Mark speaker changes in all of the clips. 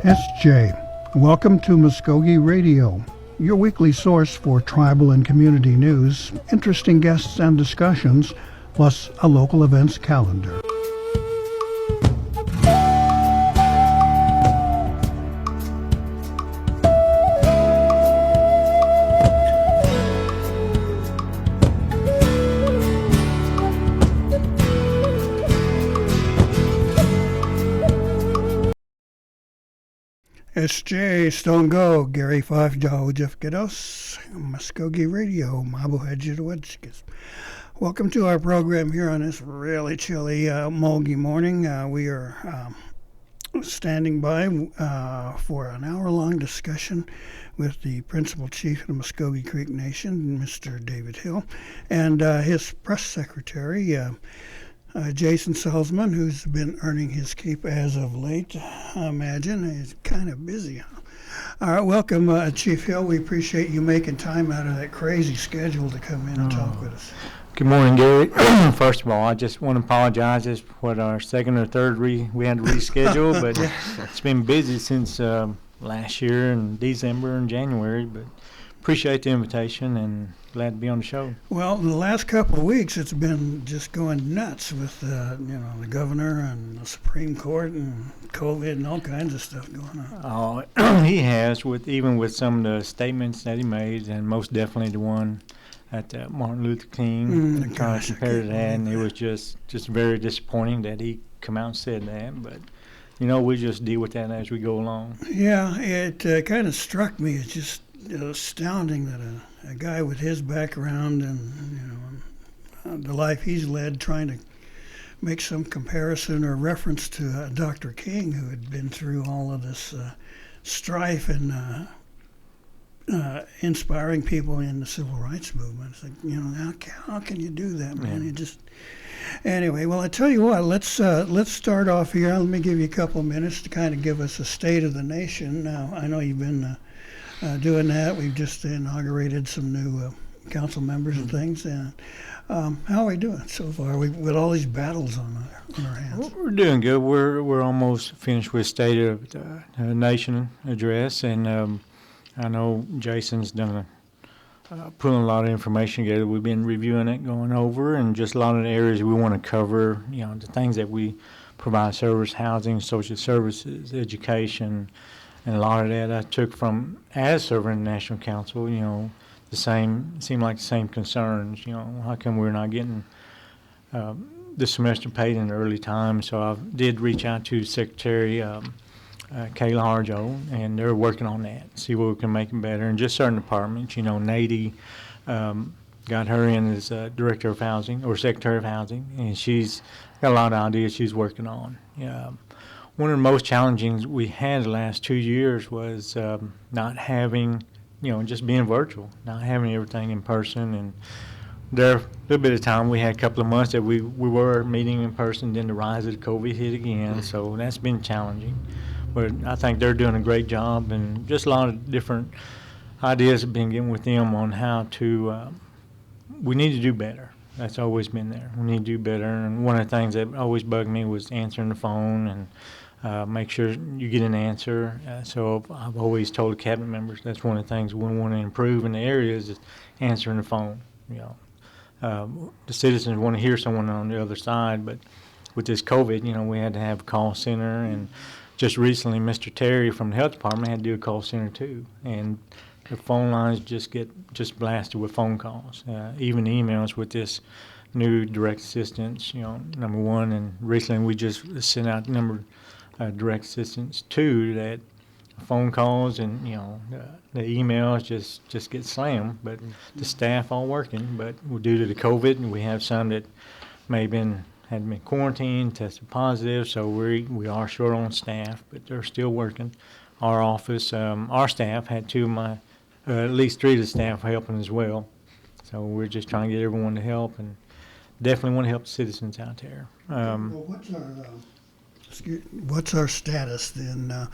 Speaker 1: SJ, welcome to Mvskoke Radio, your weekly source for tribal and community news, interesting guests and discussions, plus a local events calendar. SJ, Stone Go, Gary Fife, Jaho Jeff Gedos, Mvskoke Radio, Mabu Hedjidwedskis. Welcome to our program here on this really chilly Mulgi morning. We are standing by for an hour-long discussion with the principal chief of the Mvskoke Creek Nation, Mr. David Hill, and his press secretary, Jason Salzman, who's been earning his keep as of late. I imagine he's kind of busy. All right, welcome, Chief Hill. We appreciate you making time out of that crazy schedule to come in and talk with us.
Speaker 2: Good morning, Gary. First of all, I just want to apologize. It's what our second or third we had to reschedule, but it's been busy since last year in December and January. But appreciate the invitation and glad to be on the show.
Speaker 1: Well, in the last couple of weeks, it's been just going nuts with the governor and the Supreme Court and COVID and all kinds of stuff going on.
Speaker 2: Oh, he has, even with some of the statements that he made, and most definitely the one at Martin Luther King.
Speaker 1: Gosh,
Speaker 2: compared to that, and it was just very disappointing that he come out and said that. But we just deal with that as we go along.
Speaker 1: Yeah, it kind of struck me. It's just astounding that a guy with his background and the life he's led, trying to make some comparison or reference to Dr. King, who had been through all of this strife and inspiring people in the civil rights movement. It's like, how can you do that, man?
Speaker 2: Yeah.
Speaker 1: You just anyway. Well, I tell you what. Let's start off here. Let me give you a couple of minutes to kind of give us a state of the nation. Now, I know you've been doing that. We've just inaugurated some new council members and things. And how are we doing so far? With all these battles on our hands.
Speaker 2: We're doing good. We're almost finished with State of the Nation address, and I know Jason's done pulling a lot of information together. We've been reviewing it, going over, and just a lot of the areas we want to cover. The things that we provide: service, housing, social services, education. And a lot of that I took from as serving in the National Council, seemed like the same concerns. How come we're not getting the semester paid in the early time? So I did reach out to Secretary Kayla Harjo, and they're working on that, see what we can make them better. And just certain departments, Nady got her in as Director of Housing or Secretary of Housing, and she's got a lot of ideas she's working on. One of the most challenging we had the last 2 years was not having, just being virtual, not having everything in person. And there, a little bit of time, we had a couple of months that we were meeting in person, then the rise of the COVID hit again, so that's been challenging. But I think they're doing a great job, and just a lot of different ideas have been getting with them on how to, we need to do better. That's always been there. We need to do better. And one of the things that always bugged me was answering the phone and make sure you get an answer. So I've always told the cabinet members that's one of the things we want to improve in the areas is answering the phone. The citizens want to hear someone on the other side, but with this COVID, we had to have a call center, and just recently Mr. Terry from the health department had to do a call center too, and the phone lines just get blasted with phone calls, even emails with this new direct assistance, number one, and recently we just sent out number direct assistance 2 that phone calls and the emails just get slammed, but the staff all working. But due to the COVID, and we have some that may have had been quarantined, tested positive, so we are short on staff, but they're still working. Our office, our staff had 2 of my, at least 3 of the staff helping as well. So we're just trying to get everyone to help, and definitely want to help the citizens out there.
Speaker 1: What's our status then?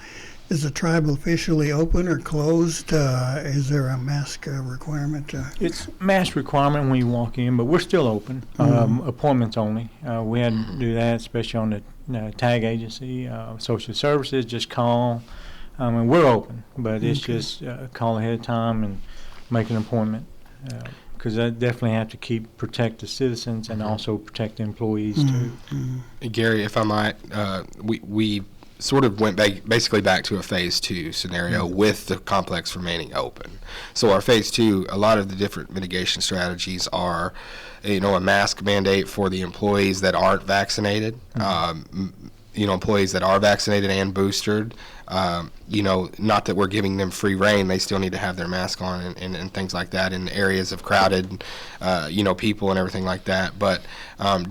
Speaker 1: Is the tribal officially open or closed? Is there a mask requirement?
Speaker 2: It's mask requirement when you walk in, but we're still open. Appointments only. We had to do that, especially on the tag agency. Social services, just call. I mean, we're open, but it's
Speaker 1: Okay.
Speaker 2: just call ahead of time and make an appointment. Because I definitely have to protect the citizens and also protect the employees too.
Speaker 3: Gary, if I might, we sort of went basically back to a phase 2 scenario with the complex remaining open. So our phase 2, a lot of the different mitigation strategies are, a mask mandate for the employees that aren't vaccinated, employees that are vaccinated and boosted. Not that we're giving them free reign, they still need to have their mask on and things like that in areas of crowded, people and everything like that. But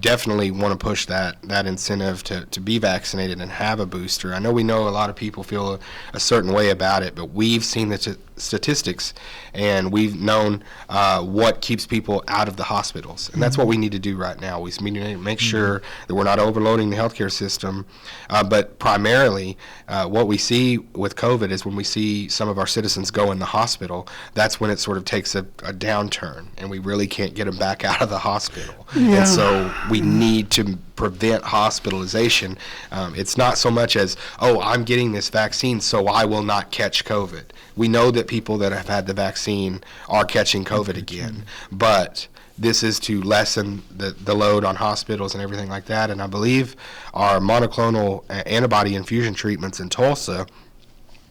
Speaker 3: definitely want to push that incentive to be vaccinated and have a booster. I know a lot of people feel a certain way about it, but we've seen the statistics and we've known what keeps people out of the hospitals. And that's what we need to do right now. We need to make sure that we're not overloading the healthcare system. But primarily, what we see with COVID is when we see some of our citizens go in the hospital, that's when it sort of takes a downturn and we really can't get them back out of the hospital.
Speaker 1: Yeah.
Speaker 3: And so we need to prevent hospitalization. It's not so much as, I'm getting this vaccine so I will not catch COVID. We know that people that have had the vaccine are catching COVID again, but this is to lessen the load on hospitals and everything like that. And I believe our monoclonal antibody infusion treatments in Tulsa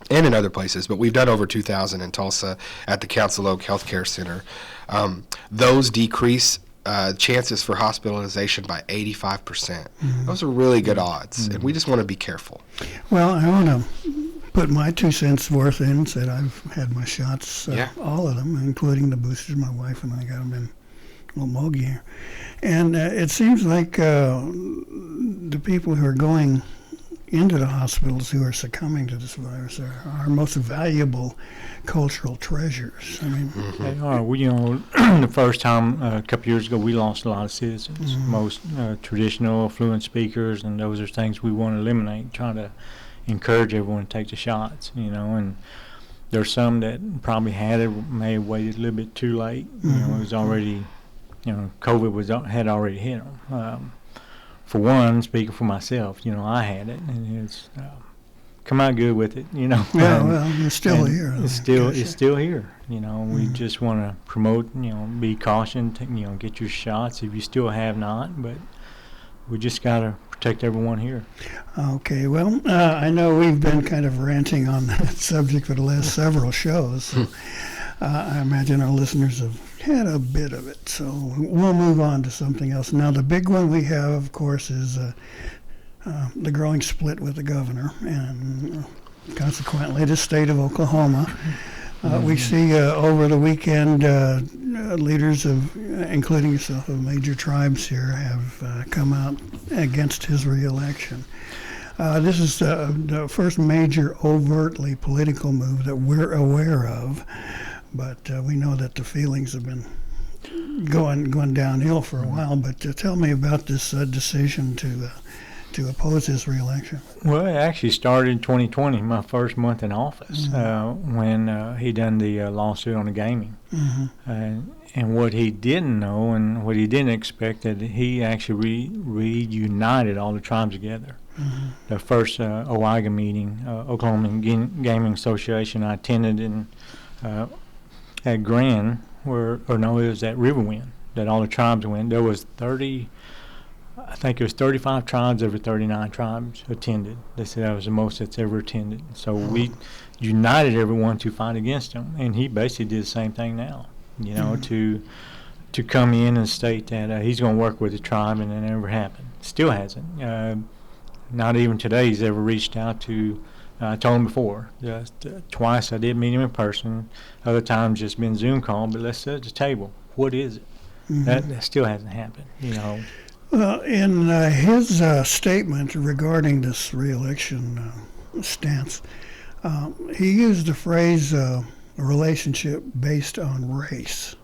Speaker 3: and in other places, but we've done over 2,000 in Tulsa at the Council Oak Healthcare Center. Those decrease chances for hospitalization by 85%. Those are really good odds, and we just want to be careful.
Speaker 1: Well, I want to put my 2 cents worth in. Said I've had my shots, all of them, including the boosters. My wife and I got them in Mogi here. And it seems like the people who are going into the hospitals who are succumbing to this virus are our most valuable cultural treasures. I mean,
Speaker 2: They are. The first time a couple years ago, we lost a lot of citizens. Most traditional, fluent speakers, and those are things we want to eliminate. Trying to encourage everyone to take the shots. And there's some that probably may have waited a little bit too late. It was already. COVID had already hit them. For one, speaking for myself, I had it, and it's come out good with it,
Speaker 1: Yeah, well, it's still here.
Speaker 2: It's still here. We just want to promote, be cautioned, get your shots if you still have not, but we just got to protect everyone here.
Speaker 1: Okay, well, I know we've been kind of ranting on that subject for the last several shows. So, I imagine our listeners have had a bit of it, so we'll move on to something else. Now, the big one we have, of course, is the growing split with the governor, and consequently the state of Oklahoma. We see over the weekend leaders including yourself, of major tribes here have come out against his reelection. This is the first major overtly political move that we're aware of. But we know that the feelings have been going downhill for a while. But tell me about this decision to oppose his reelection.
Speaker 2: Well, it actually started in 2020, my first month in office, when he done the lawsuit on the gaming. And what he didn't know and what he didn't expect, that he actually reunited all the tribes together. The first OIGA meeting, Oklahoma Gaming Association, I attended in at Grand, it was at Riverwind, that all the tribes went. There was 35 tribes over 39 tribes attended. They said that was the most that's ever attended. So we united everyone to fight against him, and he basically did the same thing now, to come in and state that he's going to work with the tribe, and it never happened. Still hasn't. Not even today he's ever reached out to. I told him before, just twice I did meet him in person. Other times just been Zoom call, but let's sit at the table. What is it? That still hasn't happened,
Speaker 1: Well, in his statement regarding this reelection stance, he used the phrase a relationship based on race.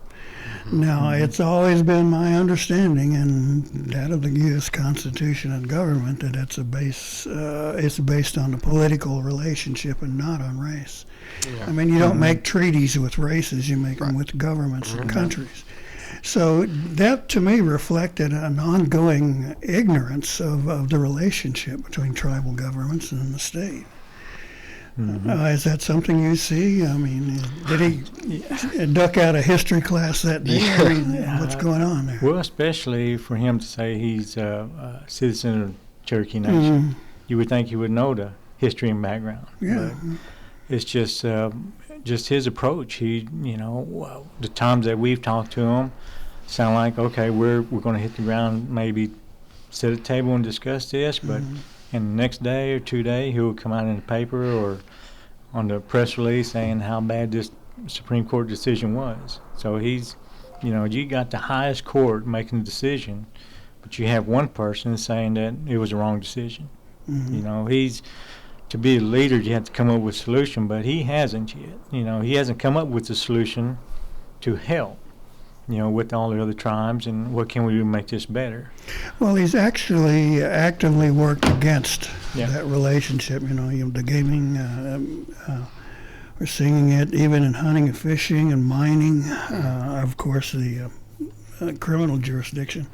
Speaker 1: Now, it's always been my understanding, and that of the U.S. Constitution and government, that it's based on a political relationship and not on race. I mean, you don't make treaties with races; you make them with governments and countries. So that, to me, reflected an ongoing ignorance of the relationship between tribal governments and the state. Is that something you see? I mean, did he duck out of history class that day?
Speaker 3: Yeah.
Speaker 1: I mean, what's going on there?
Speaker 2: Well, especially for him to say he's a citizen of Cherokee Nation. You would think he would know the history and background.
Speaker 1: Yeah.
Speaker 2: But it's just his approach. He, the times that we've talked to him sound like, okay, we're going to hit the ground, maybe sit at a table and discuss this, but in the next day or 2 days, he will come out in the paper or on the press release saying how bad this Supreme Court decision was. So he's, you got the highest court making the decision, but you have one person saying that it was a wrong decision. He's, to be a leader, you have to come up with a solution, but he hasn't yet. He hasn't come up with a solution to help, with all the other tribes, and what can we do to make this better?
Speaker 1: Well, he's actually actively worked against that relationship. The gaming, we're seeing it even in hunting and fishing and mining, of course, the criminal jurisdiction.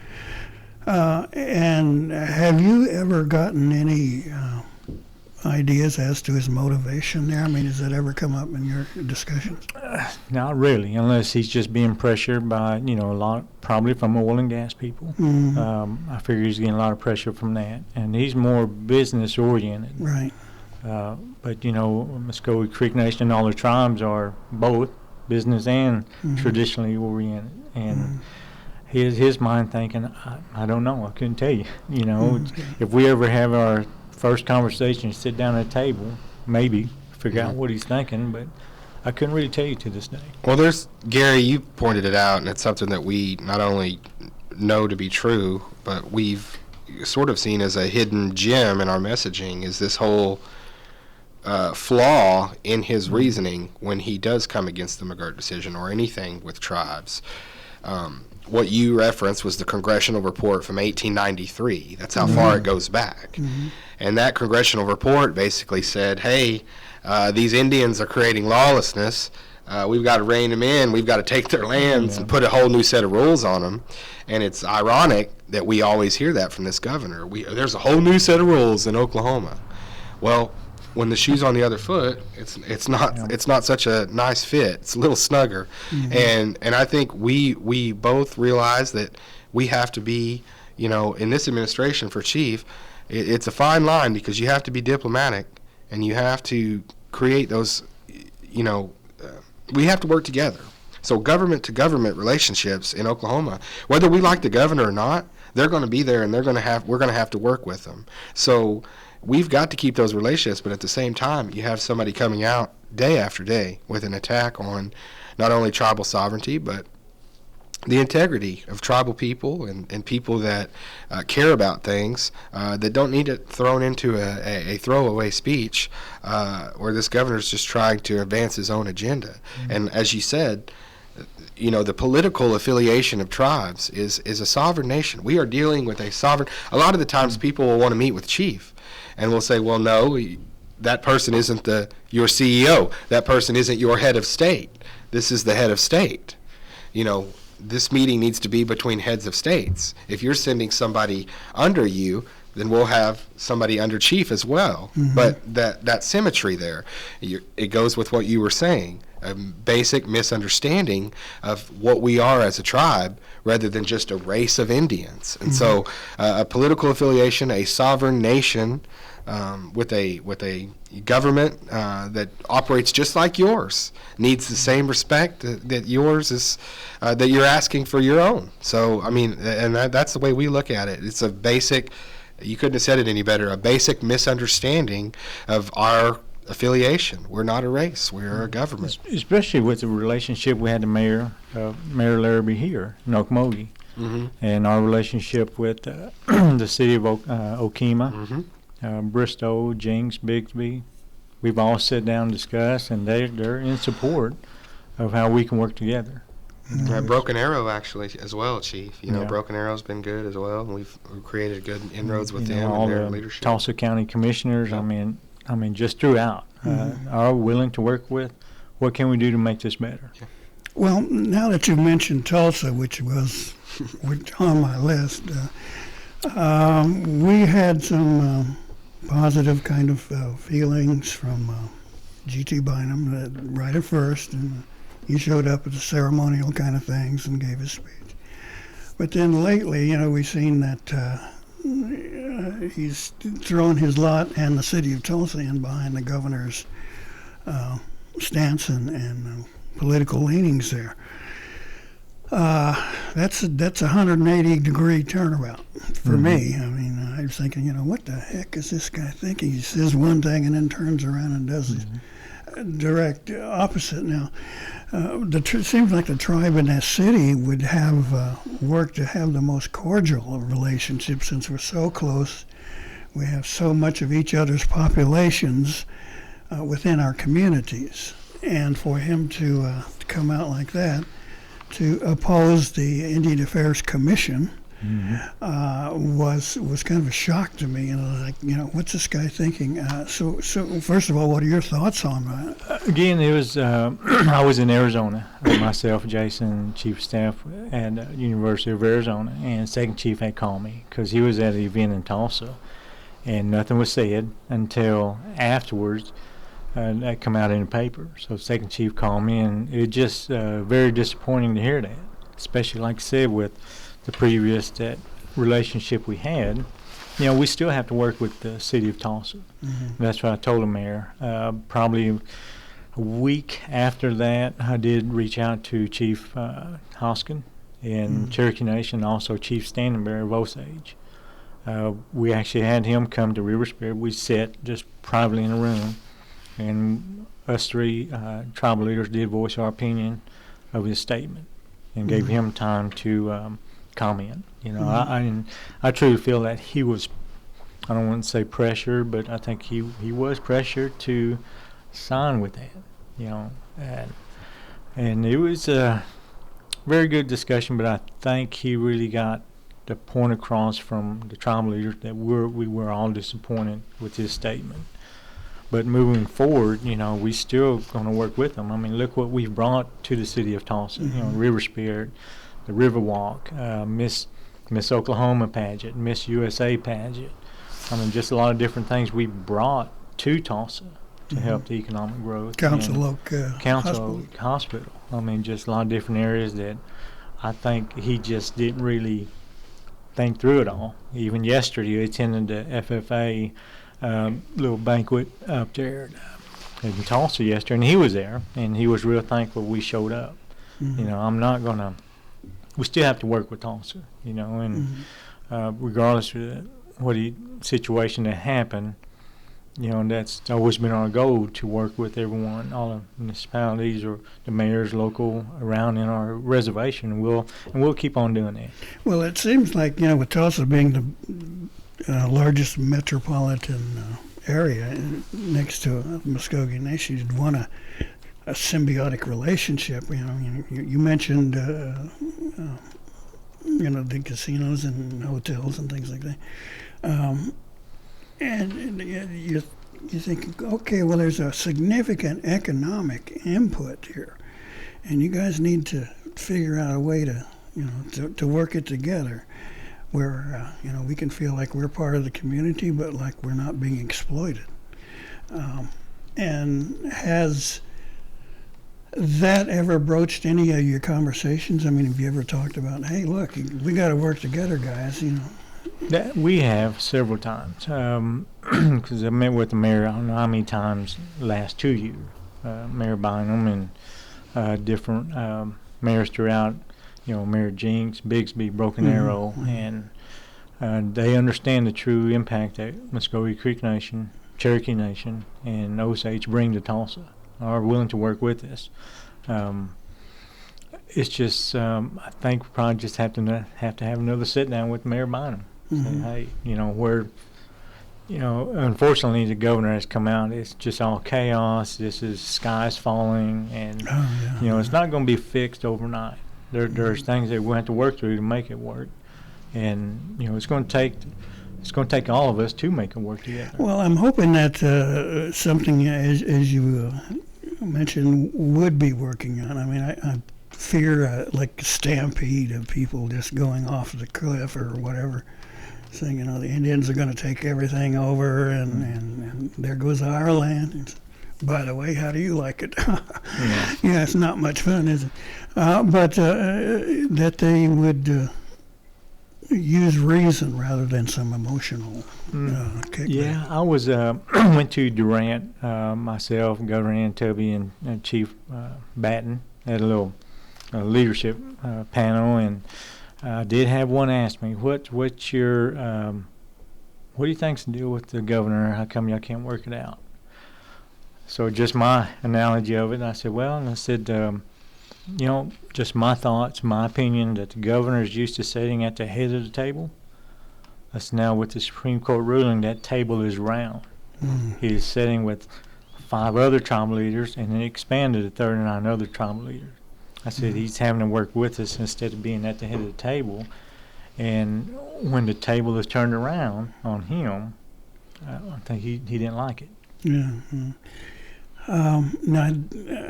Speaker 1: And have you ever gotten any ideas as to his motivation there? I mean, does that ever come up in your discussions?
Speaker 2: Not really, unless he's just being pressured by, a lot, probably from oil and gas people. I figure he's getting a lot of pressure from that. And he's more business oriented.
Speaker 1: Right.
Speaker 2: But, Mvskoke Creek Nation and all the tribes are both business and traditionally oriented. And his mind thinking, I don't know, I couldn't tell you. If we ever have our first conversation, sit down at a table, maybe figure out what he's thinking, but I couldn't really tell you to this day.
Speaker 3: Well, Gary, you pointed it out, and it's something that we not only know to be true, but we've sort of seen as a hidden gem in our messaging, is this whole flaw in his reasoning when he does come against the McGirt decision or anything with tribes. What you referenced was the congressional report from 1893. That's how far it goes back. And that congressional report basically said, hey, these Indians are creating lawlessness. We've got to rein them in. We've got to take their lands and put a whole new set of rules on them. And it's ironic that we always hear that from this governor. There's a whole new set of rules in Oklahoma. Well, when the shoe's on the other foot, it's not such a nice fit. It's a little snugger. And I think we both realize that we have to be, in this administration for chief, it's a fine line, because you have to be diplomatic and you have to create those, we have to work together. So government to government relationships in Oklahoma, whether we like the governor or not, they're going to be there, and we're going to have to work with them. So we've got to keep those relationships, but at the same time, you have somebody coming out day after day with an attack on not only tribal sovereignty, but the integrity of tribal people and people that care about things, that don't need it thrown into a throwaway speech where this governor's just trying to advance his own agenda. And as you said, the political affiliation of tribes is a sovereign nation. We are dealing with a sovereign. A lot of the times people will want to meet with chief and will say, well, no, that person isn't your CEO. That person isn't your head of state. This is the head of state. This meeting needs to be between heads of states. If you're sending somebody under you, then we'll have somebody under chief as well. But that symmetry there, it goes with what you were saying, a basic misunderstanding of what we are as a tribe rather than just a race of Indians. And so a political affiliation, a sovereign nation with a government that operates just like yours needs the same respect that yours is, that you're asking for your own. So, I mean, and that's the way we look at it. It's a basic, you couldn't have said it any better, a basic misunderstanding of our affiliation. We're not a race. We're a government.
Speaker 2: Especially with the relationship we had to Mayor Larrabee here in Okmulgee, and our relationship with the city of Okemah, Bristow, Jinx, Bigsby. We've all sat down and discussed, and they're in support of how we can work together.
Speaker 3: Broken Arrow, actually, as well, Chief. Broken Arrow's been good as well. We've created good inroads with them
Speaker 2: all
Speaker 3: and their
Speaker 2: the
Speaker 3: leadership.
Speaker 2: Tulsa County commissioners, I mean, just throughout, are willing to work with. What can we do to make this better?
Speaker 1: Well, now that you've mentioned Tulsa, which was on my list, we had some positive kind of feelings from G.T. Bynum, right at first, and he showed up at the ceremonial kind of things and gave his speech. But then lately, we've seen that he's thrown his lot and the city of Tulsa in behind the governor's stance and political leanings there. That's a 180-degree turnaround for me. I mean, I was thinking, what the heck is this guy thinking? He says one thing and then turns around and does the direct opposite. Now, it seems like the tribe in that city would have worked to have the most cordial of relationships since we're so close. We have so much of each other's populations within our communities. And for him to come out like that, to oppose the Indian Affairs Commission was kind of a shock to me. What's this guy thinking? So first of all, what are your thoughts on that?
Speaker 2: Again, it was I was in Arizona, myself, Jason, chief of staff at University of Arizona, and second chief had called me because he was at an event in Tulsa, and nothing was said until afterwards. That come out in the paper. So second chief called me, and it just very disappointing to hear that, especially like I said with the previous that relationship we had. We still have to work with the city of Tulsa. That's what I told the mayor. Probably a week after that, I did reach out to Chief Hoskin in Cherokee Nation, also Chief Standenberry of Osage. We actually had him come to River Spirit. We sat just privately in a room, and us three tribal leaders did voice our opinion of his statement and gave him time to comment. I truly feel that he was, I don't want to say pressured, but I think he was pressured to sign with that, and it was a very good discussion, but I think he really got the point across from the tribal leaders that we were all disappointed with his statement. But moving forward, we still going to work with them. I mean, look what we've brought to the city of Tulsa. River Spirit, the Riverwalk, Miss Oklahoma pageant, Miss USA pageant. I mean, just a lot of different things we brought to Tulsa to help the economic growth.
Speaker 1: Council Oak
Speaker 2: Hospital. I mean, just a lot of different areas that I think he just didn't really think through it all. Even yesterday, he attended the FFA little banquet up there in Tulsa yesterday, and he was there, and he was real thankful we showed up. I'm not gonna. We still have to work with Tulsa, and regardless of what situation that happened, that's always been our goal to work with everyone, all the municipalities or the mayors, local around in our reservation. And we'll keep on doing that.
Speaker 1: Well, it seems like with Tulsa being the largest metropolitan area next to Mvskoke Nation, you'd want a symbiotic relationship. You mentioned the casinos and hotels and things like that, and you think, okay, well, there's a significant economic input here, and you guys need to figure out a way to work it together, where we can feel like we're part of the community, but like we're not being exploited. And has that ever broached any of your conversations? I mean, have you ever talked about, hey, look, we got to work together, guys?
Speaker 2: That we have several times, because I met with the mayor I don't know how many times last 2 years, Mayor Bynum and different mayors throughout. Mayor Jinks, Bigsby, Broken Arrow, and they understand the true impact that Mvskoke Creek Nation, Cherokee Nation, and Osage bring to Tulsa, are willing to work with us. It's just, I think we probably just have to have another sit down with Mayor Bynum. Say, hey, unfortunately the governor has come out. It's just all chaos. This is skies falling, and it's not going to be fixed overnight. There's things that we have to work through to make it work, and it's going to take all of us to make it work together.
Speaker 1: Well, I'm hoping that something as you mentioned would be working on. I mean, I fear like a stampede of people just going off the cliff or whatever, saying the Indians are going to take everything over, and there goes our land. By the way, how do you like it?
Speaker 2: Yeah.
Speaker 1: Yeah, it's not much fun, is it? But that they would use reason rather than some emotional kickback.
Speaker 2: Yeah, I was went to Durant myself, Governor Antobie, and Chief Batten at a little leadership panel, and I did have one ask me, "What's your what do you think's the deal with the governor? How come y'all can't work it out?" So just my analogy of it, I said, well, and I said, just my thoughts, my opinion, that the governor is used to sitting at the head of the table. That's now with the Supreme Court ruling, that table is round. He is sitting with 5 other tribal leaders, and then expanded to 39 other tribal leaders. I said he's having to work with us instead of being at the head of the table. And when the table is turned around on him, I think he didn't like it.
Speaker 1: Yeah. Now,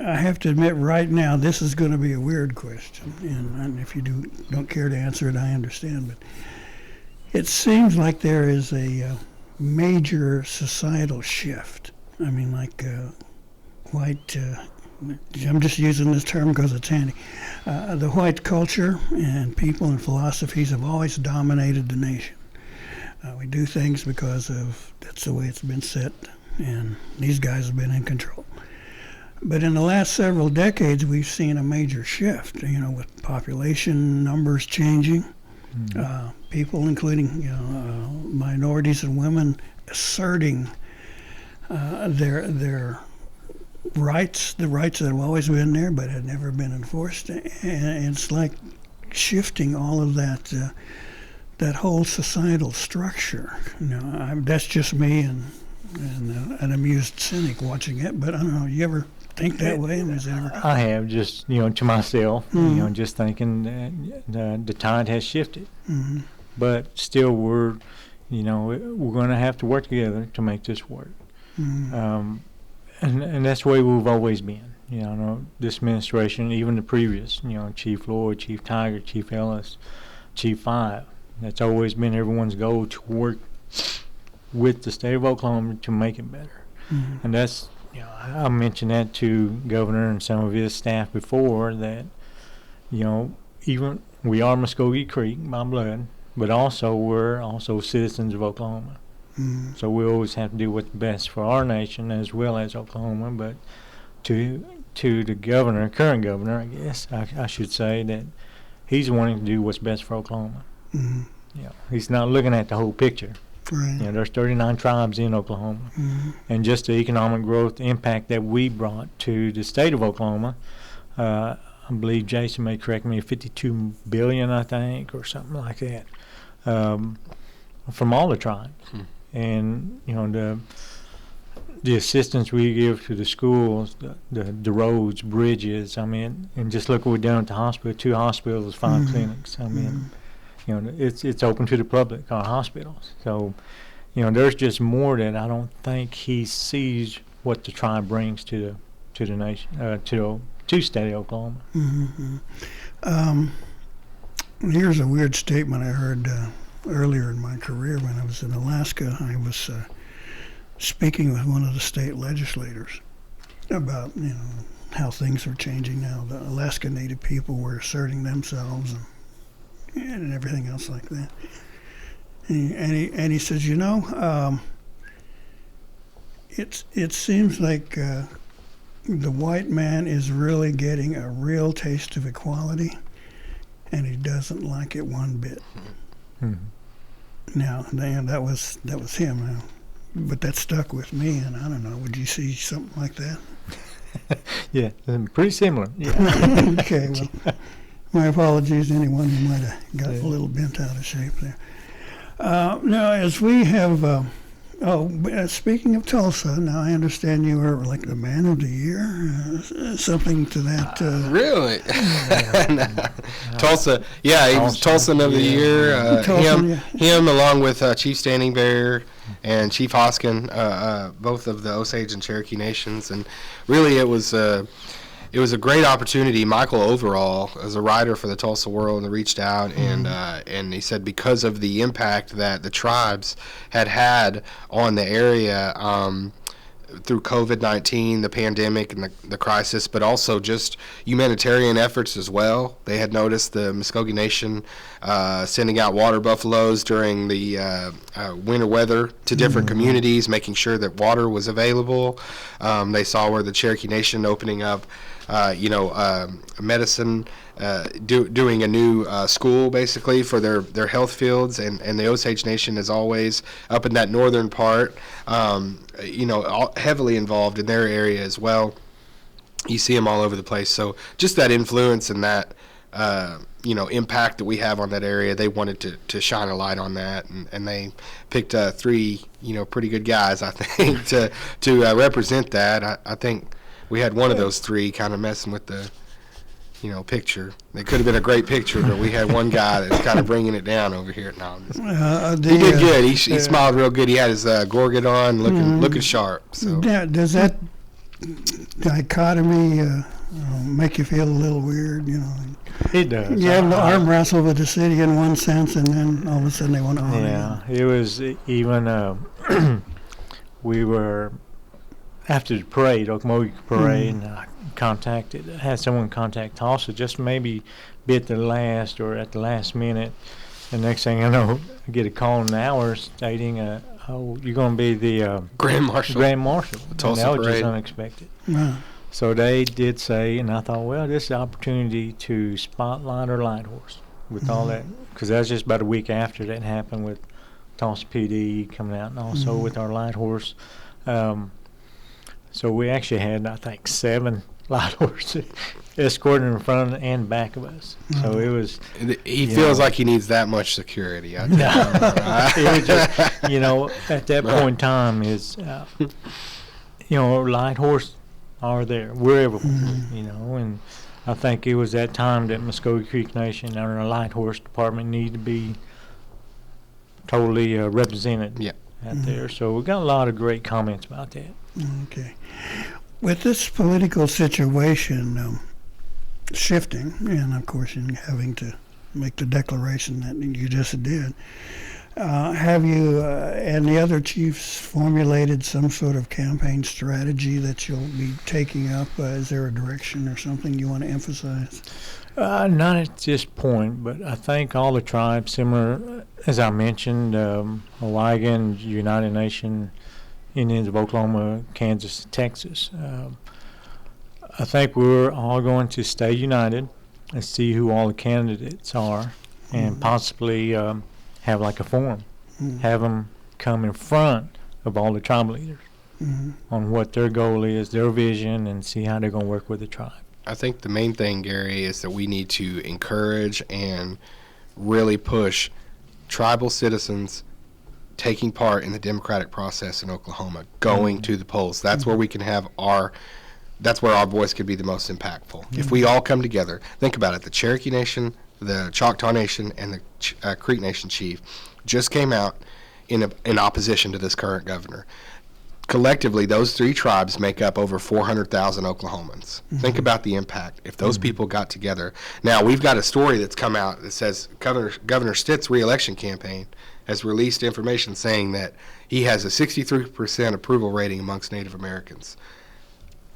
Speaker 1: I have to admit, right now, this is going to be a weird question, and if you don't care to answer it, I understand. But it seems like there is a major societal shift. I mean, like white. I'm just using this term because it's handy. The white culture and people and philosophies have always dominated the nation. We do things because that's the way it's been set, and these guys have been in control. But in the last several decades, we've seen a major shift, with population numbers changing, people, including minorities and women, asserting their rights, the rights that have always been there but had never been enforced. And it's like shifting all of that whole societal structure. That's just me and an amused cynic watching it, but I don't know, you ever think that way?
Speaker 2: I have, just to myself, just thinking that the tide has shifted. But still, we're going to have to work together to make this work. And that's the way we've always been. This administration, even the previous, Chief Lloyd, Chief Tiger, Chief Ellis, Chief 5, that's always been everyone's goal, to work with the state of Oklahoma to make it better. And that's, I mentioned that to Governor and some of his staff before, that, even we are Mvskoke Creek by blood, but also we're also citizens of Oklahoma. So we always have to do what's best for our nation as well as Oklahoma. But to the governor, current governor, I guess I should say, that he's wanting to do what's best for Oklahoma. He's not looking at the whole picture.
Speaker 1: Right.
Speaker 2: There's 39 tribes in Oklahoma, and just the economic growth impact that we brought to the state of Oklahoma. I believe Jason may correct me, $52 billion, I think, or something like that, from all the tribes. And the assistance we give to the schools, the roads, bridges. I mean, and just look what we've done at the hospital: 2 hospitals, 5 clinics. I mean, it's open to the public, our hospitals. So, there's just more that I don't think he sees what the tribe brings to the nation, to state of Oklahoma.
Speaker 1: Here's a weird statement I heard earlier in my career when I was in Alaska. I was speaking with one of the state legislators about how things are changing now. The Alaska Native people were asserting themselves and everything else like that. And he says, it seems like the white man is really getting a real taste of equality, and he doesn't like it one bit. Now, that was him, but that stuck with me, and I don't know. Would you see something like that?
Speaker 2: Yeah, pretty similar. Yeah.
Speaker 1: Okay, well, my apologies to anyone who might have got a little bent out of shape there. Now, as we have, speaking of Tulsa, now I understand you are like the man of the year, something to that.
Speaker 3: Really? Tulsa, yeah, he was Tulsan of the year. Him along with Chief Standing Bear and Chief Hoskin, both of the Osage and Cherokee nations, and really it was a great opportunity. Michael Overall, as a writer for the Tulsa World, reached out and he said because of the impact that the tribes had on the area, through COVID-19, the pandemic, and the crisis, but also just humanitarian efforts as well. They had noticed the Mvskoke Nation sending out water buffaloes during the winter weather to different communities, making sure that water was available. They saw where the Cherokee Nation opening up, medicine, doing a new school basically for their health fields, and the Osage Nation is always up in that northern part, heavily involved in their area as well. You see them all over the place. So just that influence and that impact that we have on that area, they wanted to shine a light on that, and they picked 3 pretty good guys, I think, to represent that. I think we had one of those 3 kind of messing with the picture. It could have been a great picture, but we had one guy that's kind of bringing it down over here. No, he did good. He smiled real good. He had his gorget on, looking sharp. So
Speaker 1: does that dichotomy make you feel a little weird?
Speaker 2: It does.
Speaker 1: You have the arm wrestle with the city in one sense, and then all of a sudden they want to honor you.
Speaker 2: It was even. We were after the parade, Okmulgee parade, and had someone contact Tulsa just maybe be at the last minute. The next thing I know, I get a call in an hour stating, you're going to be the
Speaker 3: Grand Marshal.
Speaker 2: The
Speaker 3: Tulsa
Speaker 2: that was
Speaker 3: parade.
Speaker 2: just unexpected.
Speaker 1: Wow.
Speaker 2: So they did say, and I thought, well, this is an opportunity to spotlight our light horse with all that, because that was just about a week after that happened with Tulsa PD coming out, and also with our light horse. So we actually had, I think, 7 light horses escorting in front and back of us. So it was.
Speaker 3: He feels like he needs that much security. I
Speaker 2: it was just, at that point in time is, light horse are there wherever, and I think it was that time that Mvskoke Creek Nation and our light horse department need to be totally represented out there. So we got a lot of great comments about that.
Speaker 1: Okay. With this political situation shifting, and of course in having to make the declaration that you just did, have you and the other chiefs formulated some sort of campaign strategy that you'll be taking up? Is there a direction or something you want to emphasize?
Speaker 2: Not at this point, but I think all the tribes, similar, as I mentioned, Oregon, United Nation, Indians of Oklahoma, Kansas, Texas. I think we're all going to stay united and see who all the candidates are, and possibly have like a forum, have them come in front of all the tribal leaders on what their goal is, their vision, and see how they're going to work with the tribe.
Speaker 3: I think the main thing, Gary, is that we need to encourage and really push tribal citizens taking part in the democratic process in Oklahoma, going to the polls. That's where we can have that's where our voice could be the most impactful. If we all come together, think about it, the Cherokee Nation, the Choctaw Nation, and the Creek Nation chief just came out in opposition to this current governor. Collectively, those 3 tribes make up over 400,000 Oklahomans. Think about the impact if those people got together. Now, we've got a story that's come out that says Governor Stitt's re-election campaign has released information saying that he has a 63% approval rating amongst Native Americans.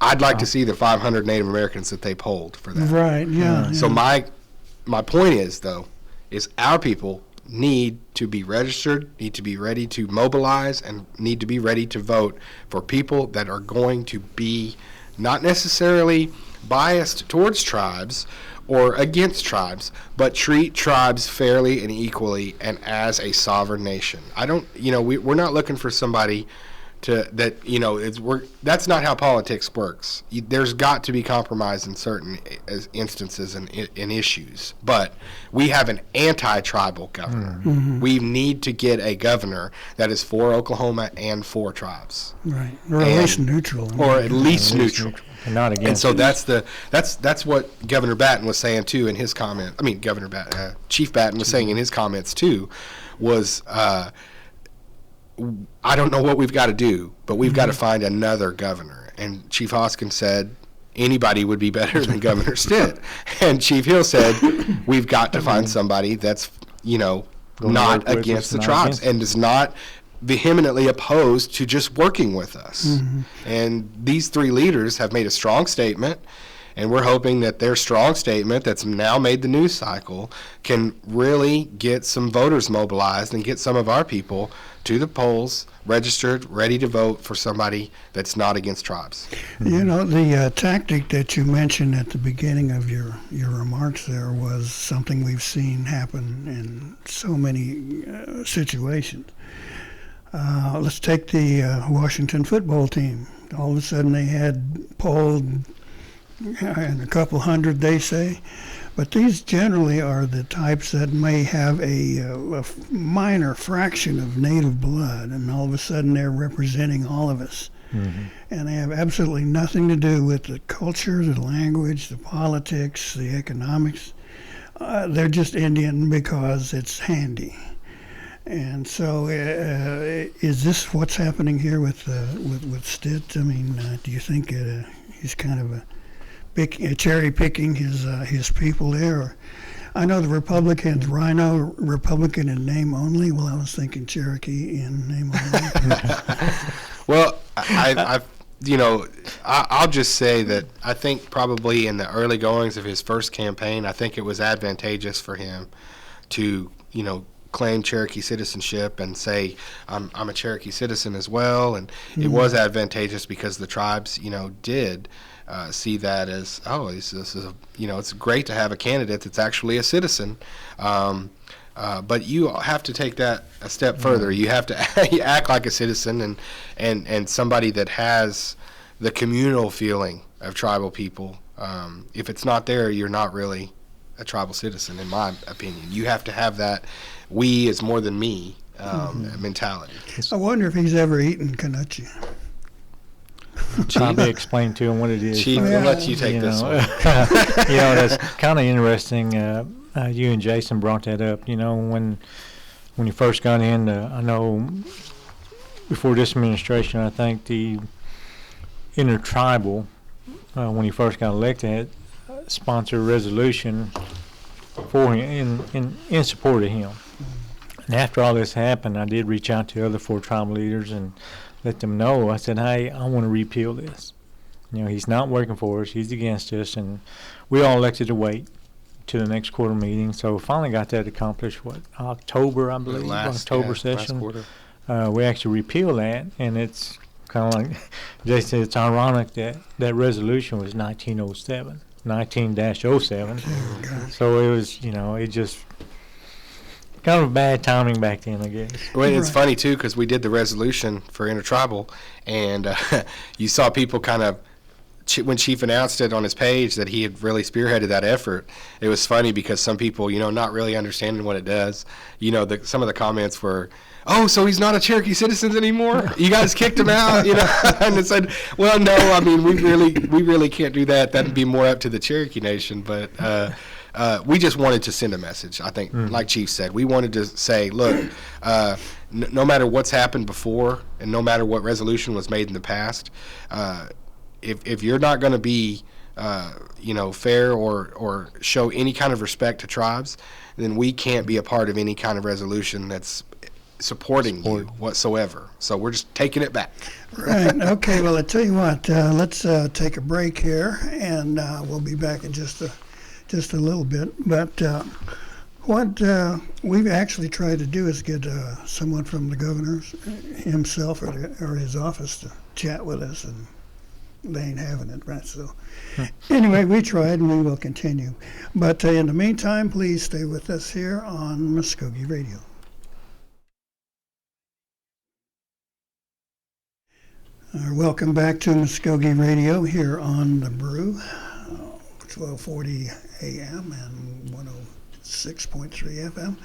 Speaker 3: I'd like to see the 500 Native Americans that they polled for that.
Speaker 1: Right, yeah.
Speaker 3: So my point is, though, is our people need to be registered, need to be ready to mobilize, and need to be ready to vote for people that are going to be not necessarily biased towards tribes or against tribes, but treat tribes fairly and equally and as a sovereign nation. We're not looking for somebody that's not how politics works. There's got to be compromise in certain instances and in issues, but we have an anti-tribal governor. We need to get a governor that is for Oklahoma and for tribes,
Speaker 1: right? Or at least neutral.
Speaker 3: Or at least neutral.
Speaker 2: And not against.
Speaker 3: And so that's what Governor Batten was saying too in his comment. I mean, Chief Batten was saying in his comments too, was. I don't know what we've got to do, but we've got to find another governor. And Chief Hoskins said anybody would be better than Governor Stitt. And Chief Hill said we've got to find somebody that's, not against the tribes and does not vehemently opposed to just working with us.
Speaker 1: Mm-hmm.
Speaker 3: And these three leaders have made a strong statement, and we're hoping that their strong statement that's now made the news cycle can really get some voters mobilized and get some of our people to the polls, registered, ready to vote for somebody that's not against tribes.
Speaker 1: You know, the tactic that you mentioned at the beginning of your remarks there was something we've seen happen in so many situations. Let's take the Washington football team. All of a sudden they had polled and a couple hundred, they say, but these generally are the types that may have a minor fraction of native blood, and all of a sudden they're representing all of us.
Speaker 2: Mm-hmm.
Speaker 1: And they have absolutely nothing to do with the culture, the language, the politics, the economics. They're just Indian because it's handy. And so, is this what's happening here with Stitt? I mean, do you think he's kind of cherry picking his people there? Or, I know the Republicans, Rhino, Republican in name only. Well, I was thinking Cherokee in name only.
Speaker 3: Well, I'll just say that I think probably in the early goings of his first campaign, I think it was advantageous for him to, claim Cherokee citizenship and say, I'm a Cherokee citizen as well. And it was advantageous because the tribes, did see that as, this is it's great to have a candidate that's actually a citizen. But you have to take that a step further. You have to act like a citizen and somebody that has the communal feeling of tribal people. If it's not there, you're not really a tribal citizen, in my opinion. You have to have that we is more than me mentality.
Speaker 1: I wonder if he's ever eaten Canuchy.
Speaker 2: Probably explain to him what it is.
Speaker 3: Chief, we'll let you take this one.
Speaker 2: That's kind of interesting. You and Jason brought that up. When you first got in, I know before this administration, I think the InnerTribal, when he first got elected, had sponsored a resolution for him in support of him. And after all this happened, I did reach out to other four tribal leaders and let them know. I said, hey, I want to repeal this. He's not working for us. He's against us. And we all elected to wait to the next quarter meeting. So finally got that accomplished, October, I believe, October session.
Speaker 3: Last
Speaker 2: quarter. We actually repealed that. And it's kind of like Jay said, it's ironic that that resolution was 1907. 19-07. So it was, it just kind of bad timing back then, I guess.
Speaker 3: Well, it's funny, too, because we did the resolution for InnerTribal, and you saw people kind of, when Chief announced it on his page that he had really spearheaded that effort, it was funny because some people, not really understanding what it does, some of the comments were, oh, so he's not a Cherokee citizen anymore? You guys kicked him out, And it said, well, no, I mean, we really can't do that. That'd be more up to the Cherokee Nation. But we just wanted to send a message, I think, like Chief said. We wanted to say, look, no matter what's happened before and no matter what resolution was made in the past, if you're not going to be, fair or show any kind of respect to tribes, then we can't be a part of any kind of resolution that's supporting you whatsoever. So we're just taking it back.
Speaker 1: Right. Okay. Well, I tell you what. Let's take a break here, and we'll be back in just a little bit. But what we've actually tried to do is get someone from the governor himself or his office to chat with us, and they ain't having it, right? So anyway, we tried, and we will continue. But in the meantime, please stay with us here on Mvskoke Radio. Welcome back to Mvskoke Radio here on the Brew, 1240 AM and 106.3 FM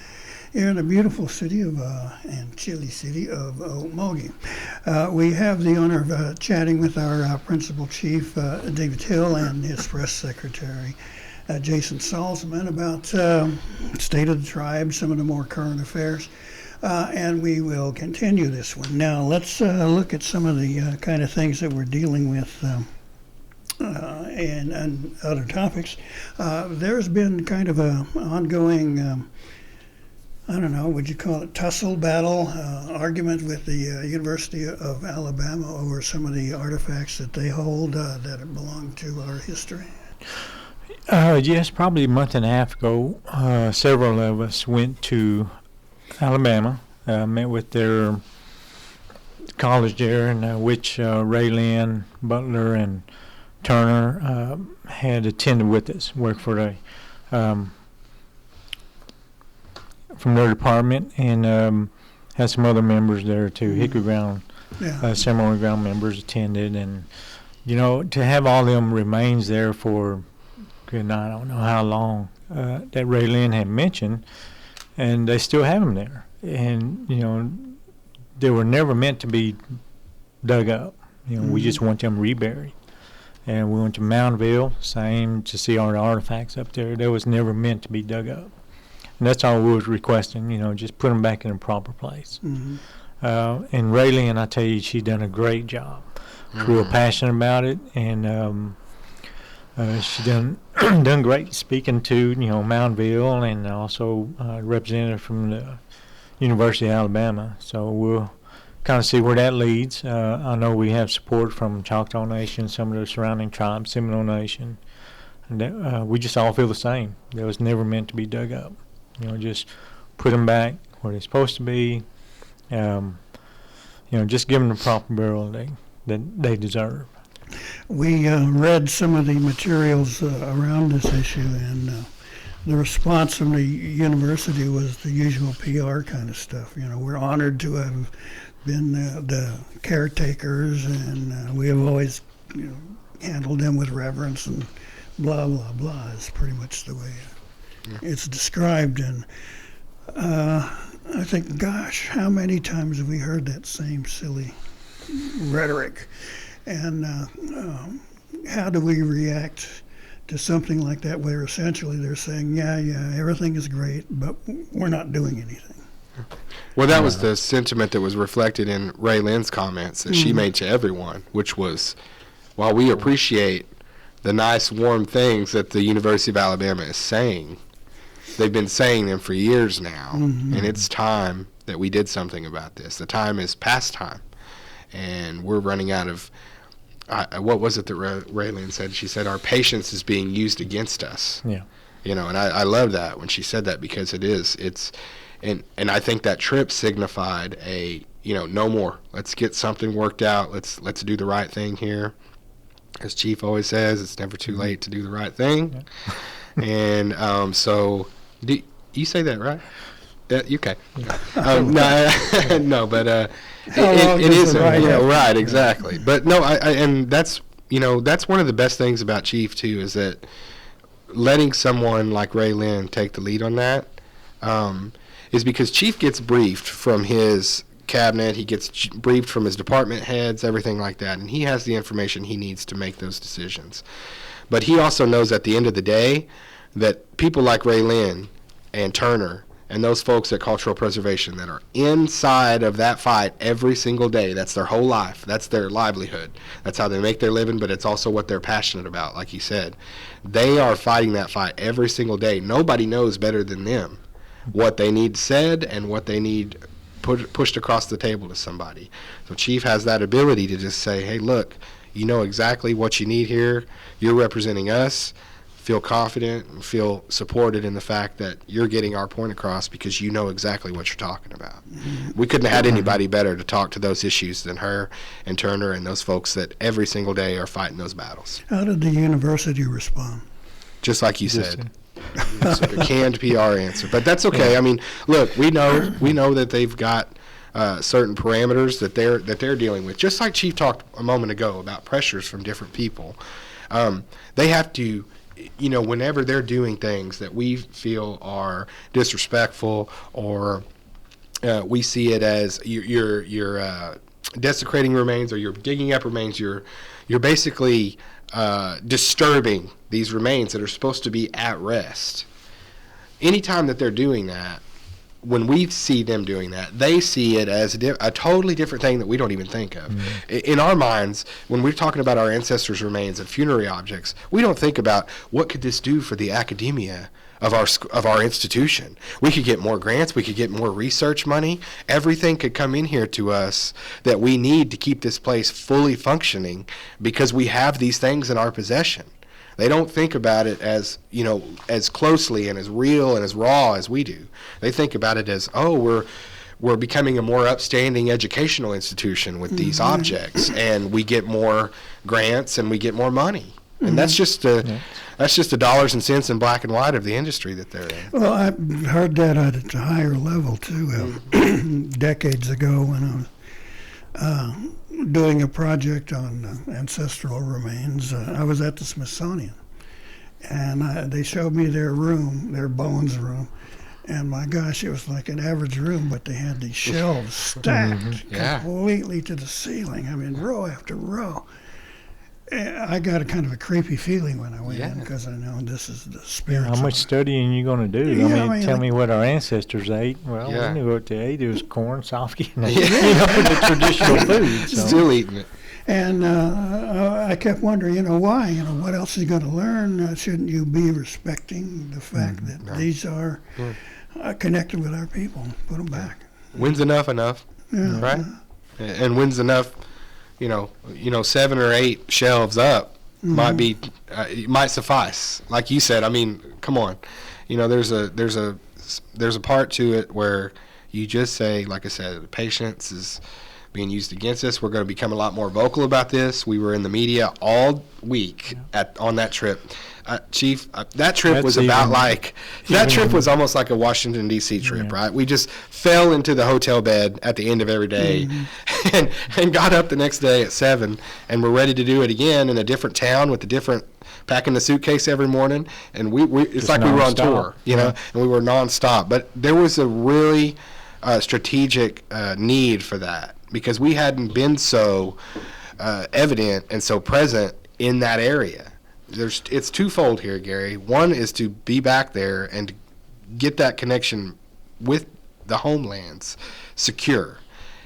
Speaker 1: here in the beautiful city of and chilly city of Okmulgee. We have the honor of chatting with our Principal Chief, David Hill, and his Press Secretary, Jason Salzman, about state of the tribe, some of the more current affairs. And we will continue this one. Now, let's look at some of the kind of things that we're dealing with and other topics. There's been kind of an ongoing I don't know, would you call it tussle, battle, argument with the University of Alabama over some of the artifacts that they hold that belong to our history?
Speaker 2: Yes, probably a month and a half ago, several of us went to Alabama, met with their college there, in which Ray Lynn, Butler, and Turner had attended with us, worked for from their department, and had some other members there too. Hickory Ground, Ceremony Ground members attended, and to have all them remains there for, I don't know how long, that Ray Lynn had mentioned, and they still have them there, and they were never meant to be dug up. We just want them reburied. And we went to Moundville, same, to see all the artifacts up there. They was never meant to be dug up. And that's all we was requesting, just put them back in a proper place. And Raylene, I tell you, she done a great job. Real passionate about it, and she done great speaking to Moundville, and also a representative from the University of Alabama. So we'll kind of see where that leads. I know we have support from Choctaw Nation, some of the surrounding tribes, Seminole Nation, and we just all feel the same. They was never meant to be dug up. Just put them back where they're supposed to be. Just give them the proper burial that they deserve.
Speaker 1: We read some of the materials around this issue, and the response from the university was the usual PR kind of stuff. We're honored to have been the caretakers, and we have always handled them with reverence, and blah, blah, blah is pretty much the way it's described. And I think, gosh, how many times have we heard that same silly rhetoric? And how do we react to something like that, where essentially they're saying, yeah, everything is great, but we're not doing anything?
Speaker 3: Well, that was the sentiment that was reflected in Ray Lynn's comments that she made to everyone, which was, while we appreciate the nice, warm things that the University of Alabama is saying, they've been saying them for years now, and it's time that we did something about this. The time is past time, and we're running out of, what was it that Ray Lynn said? She said, our patience is being used against us.
Speaker 2: Yeah.
Speaker 3: And I love that when she said that, because and I think that trip signified no more. Let's get something worked out. Let's do the right thing here. As Chief always says, it's never too late to do the right thing. Yeah. And so, do you say that right? Okay. No, but it is right, exactly. But no, and that's one of the best things about Chief too, is that letting someone like Ray Lynn take the lead on that. Is because Chief gets briefed from his cabinet, he gets briefed from his department heads, everything like that, and he has the information he needs to make those decisions. But he also knows at the end of the day that people like Ray Lynn and Turner and those folks at Cultural Preservation that are inside of that fight every single day, that's their whole life, that's their livelihood, that's how they make their living, but it's also what they're passionate about, like he said. They are fighting that fight every single day. Nobody knows better than them what they need said and what they need pushed across the table to somebody. So Chief has that ability to just say, hey, look, you know exactly what you need here. You're representing us. Feel confident and feel supported in the fact that you're getting our point across because you know exactly what you're talking about. We couldn't have had anybody better to talk to those issues than her and Turner and those folks that every single day are fighting those battles.
Speaker 1: How did the university respond?
Speaker 3: Just like you said. So a canned PR answer, but that's okay. I mean, look, we know that they've got certain parameters that they're dealing with. Just like Chief talked a moment ago about pressures from different people, they have to, whenever they're doing things that we feel are disrespectful or we see it as you're desecrating remains or you're digging up remains, you're basically disturbing these remains that are supposed to be at rest. Anytime that they're doing that, when we see them doing that, they see it as a totally different thing that we don't even think of. In our minds, when we're talking about our ancestors' remains and funerary objects, we don't think about what could this do for the academia of our institution. We could get more grants. We could get more research money. Everything could come in here to us that we need to keep this place fully functioning because we have these things in our possession. They don't think about it as, as closely and as real and as raw as we do. They think about it as, we're becoming a more upstanding educational institution with these objects, and we get more grants and we get more money. And that's just the dollars and cents in black and white of the industry that they're in.
Speaker 1: Well, I've heard that at a higher level too. Decades ago, when I was doing a project on ancestral remains, I was at the Smithsonian, and they showed me their room, their bones room. And my gosh, it was like an average room, but they had these shelves stacked completely to the ceiling. I mean, row after row. I got a kind of a creepy feeling when I went in because I know this is the spiritual.
Speaker 2: How much studying you going to do? Tell me what our ancestors ate. Well, we knew what they ate. It was corn, softy, and the traditional food. So.
Speaker 3: Still eating it.
Speaker 1: And I kept wondering, why? What else is going to learn? Shouldn't you be respecting the fact that these are connected with our people? Put them back.
Speaker 3: When's enough? Right? And when's enough? 7 or 8 shelves up might be, might suffice. Like you said, I mean, come on. There's a part to it where you just say, like I said, patience is being used against us. We're going to become a lot more vocal about this. We were in the media all week on that trip. Chief, that trip was was almost like a Washington, D.C. trip, right? We just fell into the hotel bed at the end of every day and got up the next day at 7 and we're ready to do it again in a different town with a different, packing the suitcase every morning. And it's like we were on tour, and we were nonstop. But there was a really strategic need for that because we hadn't been so evident and so present in that area. It's twofold here, Gary. One is to be back there and get that connection with the homelands secure.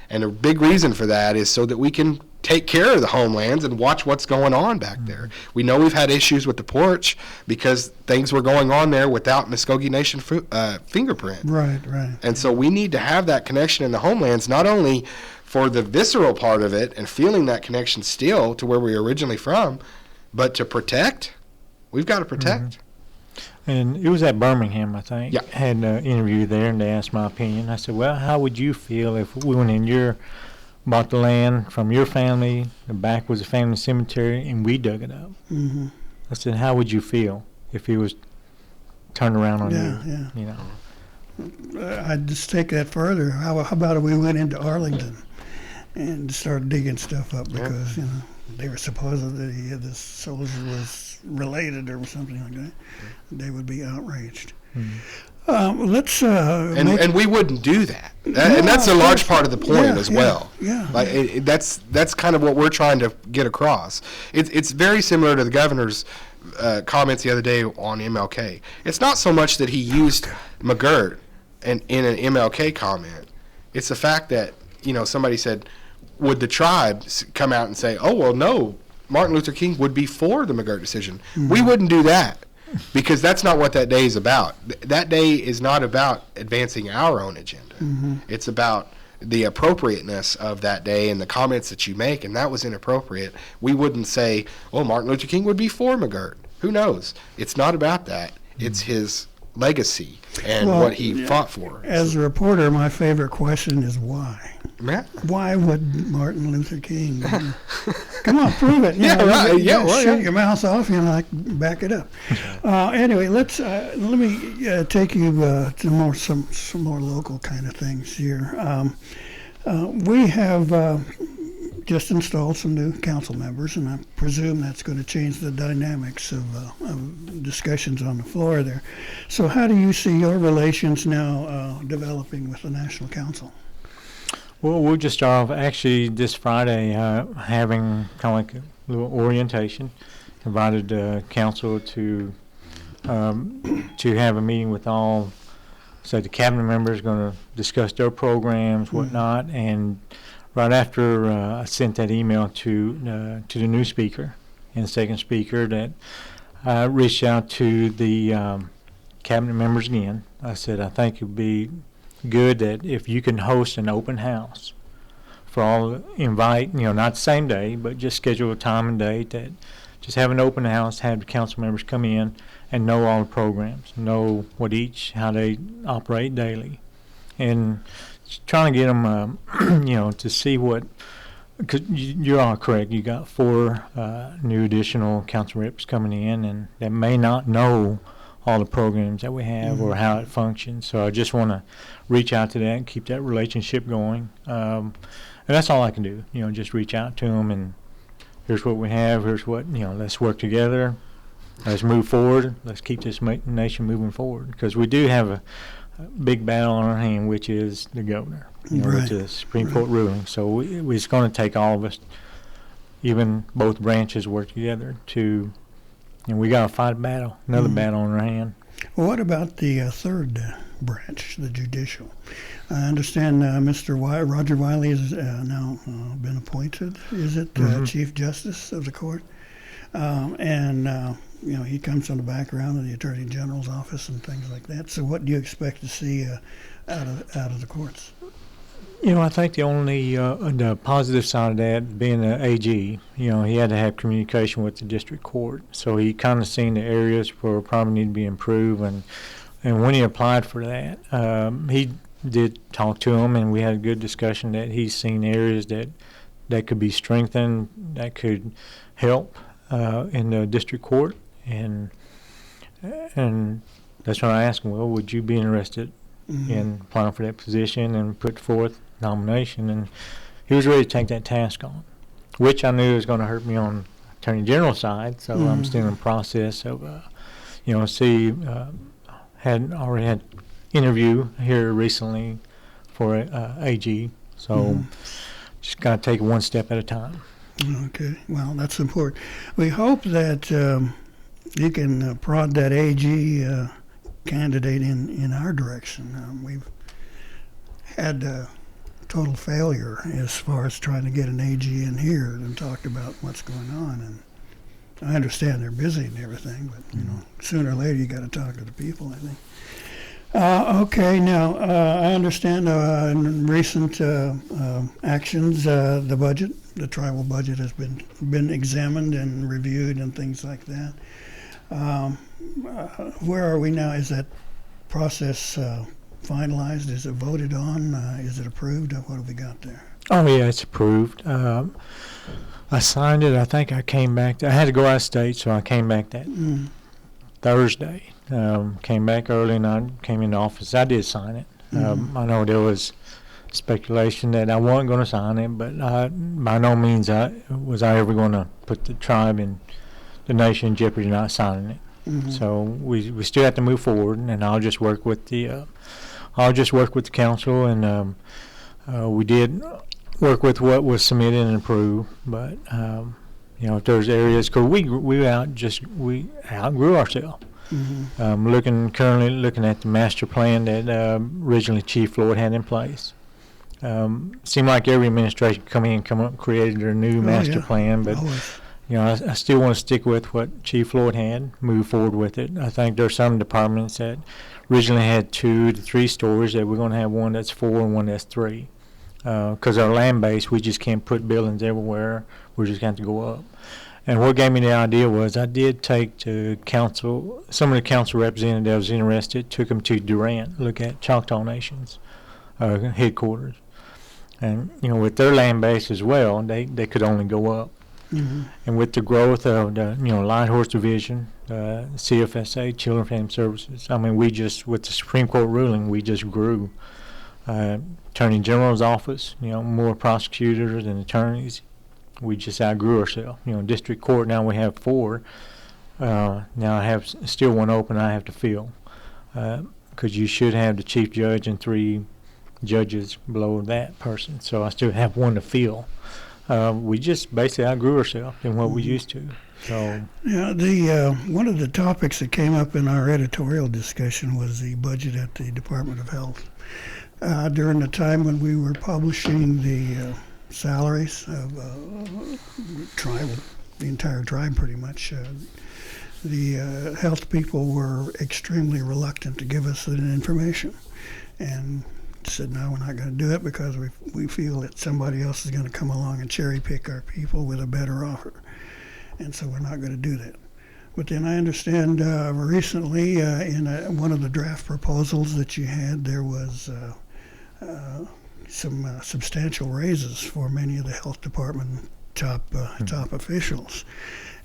Speaker 3: And a big reason for that is so that we can take care of the homelands and watch what's going on back there. We know we've had issues with the porch because things were going on there without Mvskoke Nation fingerprint.
Speaker 1: Right.
Speaker 3: And so we need to have that connection in the homelands, not only for the visceral part of it and feeling that connection still to where we were originally from, but to protect, we've got to protect.
Speaker 2: And it was at Birmingham, I think.
Speaker 3: Yeah.
Speaker 2: Had an interview there, and they asked my opinion. I said, well, how would you feel if we went in bought the land from your family, the back was a family cemetery, and we dug it up?
Speaker 1: Mm-hmm.
Speaker 2: I said, how would you feel if it was turned around on you?
Speaker 1: I'd just take that further. How about if we went into Arlington and started digging stuff up because, they were supposedly the soldier was related or something like that. They would be outraged. Let's
Speaker 3: and we wouldn't do that. And that's a large part of the point as well.
Speaker 1: Yeah.
Speaker 3: Like that's kind of what we're trying to get across. It's very similar to the governor's comments the other day on MLK. It's not so much that he used McGirt in an MLK comment. It's the fact that somebody said, would the tribe come out and say, oh, well, no, Martin Luther King would be for the McGirt decision? We wouldn't do that because that's not what that day is about. That day is not about advancing our own agenda. It's about the appropriateness of that day and the comments that you make, and that was inappropriate. We wouldn't say, oh, Martin Luther King would be for McGirt. Who knows? It's not about that. It's his legacy and what he fought for.
Speaker 1: As a reporter, my favorite question is why?
Speaker 3: Yeah.
Speaker 1: Why would Martin Luther King? Come on, prove it. Shut your mouth off and back it up. Anyway, let me take you to some more local kind of things here. We have just installed some new council members, and I presume that's going to change the dynamics of discussions on the floor there. So how do you see your relations now developing with the National Council?
Speaker 2: Well, we'll just start off actually this Friday having kind of like a little orientation. Invited council to have a meeting with all, so the cabinet members going to discuss their programs, whatnot, and right after I sent that email to the new speaker and the second speaker that I reached out to the cabinet members again. I said, I think it would be good that if you can host an open house for all, invite, not the same day, but just schedule a time and date, that just have an open house, have the council members come in and know all the programs, know how they operate daily. And trying to get them, to see what, because you're all correct. You got 4 new additional council reps coming in, and that may not know all the programs that we have or how it functions. So I just want to reach out to that and keep that relationship going. And that's all I can do. Just reach out to them and here's what we have. Here's what let's work together. Let's move forward. Let's keep this nation moving forward, because we do have a big battle on our hand, which is the governor, which is the Supreme Court ruling. So it's going to take all of us, even both branches, work together to, we got to fight a battle, another battle on our hand.
Speaker 1: Well, what about the third branch, the judicial? I understand Mr. Roger Wiley has now been appointed. Is it Chief Justice of the court? He comes from the background of the Attorney General's office and things like that. So what do you expect to see out of the courts?
Speaker 2: I think the only the positive side of that, being an AG, he had to have communication with the district court. So he kind of seen the areas where probably need to be improved. And when he applied for that, he did talk to him, and we had a good discussion that he's seen areas that could be strengthened, that could help in the district court. And that's when I asked him, well, would you be interested in applying for that position and put forth nomination? And he was ready to take that task on, which I knew was going to hurt me on Attorney General side. So I'm still in the process of, had already had interview here recently for AG. So just got to take it one step at a time.
Speaker 1: Okay, well, that's important. We hope that you can prod that AG candidate in our direction. We've had total failure as far as trying to get an AG in here and talk about what's going on. And I understand they're busy and everything, but sooner or later you got to talk to the people, I think. Okay, now I understand in recent actions, the tribal budget has been examined and reviewed and things like that. Where are we now? Is that process finalized? Is it voted on? Is it approved? What have we got there?
Speaker 2: Oh yeah, it's approved. I signed it. I think I came back. I had to go out of state, so I came back that Thursday. Came back early, and I came in the office. I did sign it. I know there was speculation that I wasn't going to sign it, but by no means was I ever going to put the tribe and the nation in jeopardy not signing it. So we still have to move forward, and I'll just work with the council, and we did work with what was submitted and approved. But if there's areas, because we outgrew ourselves. Currently looking at the master plan that originally Chief Floyd had in place. Seemed like every administration created their new master plan, but I still want to stick with what Chief Floyd had, move forward with it. I think there's some departments that originally had 2 to 3 stories that we're going to have one that's 4 and one that's 3. Because our land base, we just can't put buildings everywhere. We're just going to have to go up. And what gave me the idea was I did take to council, some of the council representatives interested, took them to Durant, look at Choctaw Nation's headquarters. And, with their land base as well, they could only go up. And with the growth of the, Light Horse Division, CFSA, Children and Family Services, with the Supreme Court ruling, we just grew. Attorney General's office, more prosecutors and attorneys. We just outgrew ourselves. District court, now we have 4. Now I have still one open I have to fill. Because you should have the chief judge and 3 judges below that person. So I still have one to fill. We just basically outgrew ourselves than what we used to. So
Speaker 1: one of the topics that came up in our editorial discussion was the budget at the Department of Health. During the time when we were publishing the salaries of the entire tribe pretty much, the health people were extremely reluctant to give us that information, and said, no, we're not going to do it because we feel that somebody else is going to come along and cherry pick our people with a better offer, and so we're not going to do that. But then I understand recently in one of the draft proposals that you had, there was some substantial raises for many of the health department top officials.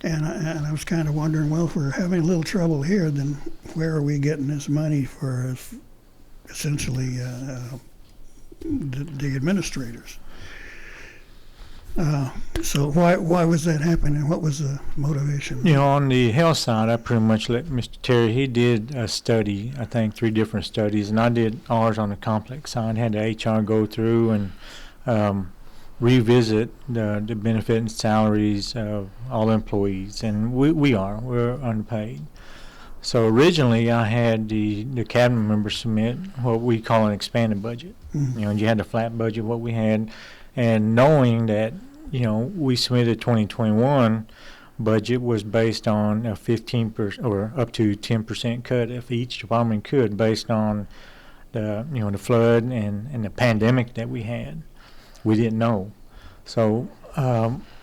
Speaker 1: And I was kind of wondering, well, if we're having a little trouble here, then where are we getting this money for essentially the administrators? So why was that happening? What was the motivation?
Speaker 2: On the health side, I pretty much let Mr. Terry, he did a study, I think 3 different studies, and I did ours on the complex side, had the HR go through and revisit the benefit and salaries of all employees, and we're underpaid. So originally I had the cabinet members submit what we call an expanded budget.
Speaker 1: Mm-hmm.
Speaker 2: You had the flat budget, what we had, and knowing that, we submitted 2021 budget was based on a 15% or up to 10% cut if each department could, based on the flood and the pandemic that we had. We didn't know. So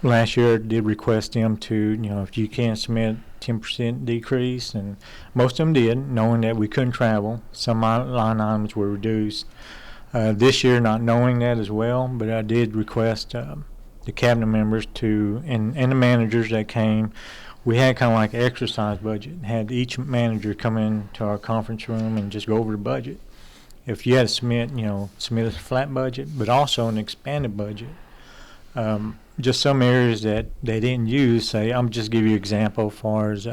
Speaker 2: last year I did request them to, if you can submit 10% decrease, and most of them did, knowing that we couldn't travel. Some line items were reduced. This year, not knowing that as well, but I did request the cabinet members to, and the managers that came, we had kind of like an exercise budget, had each manager come into our conference room and just go over the budget. If you had to submit a flat budget, but also an expanded budget. Just some areas that they didn't use, say, I'm just give you an example as far as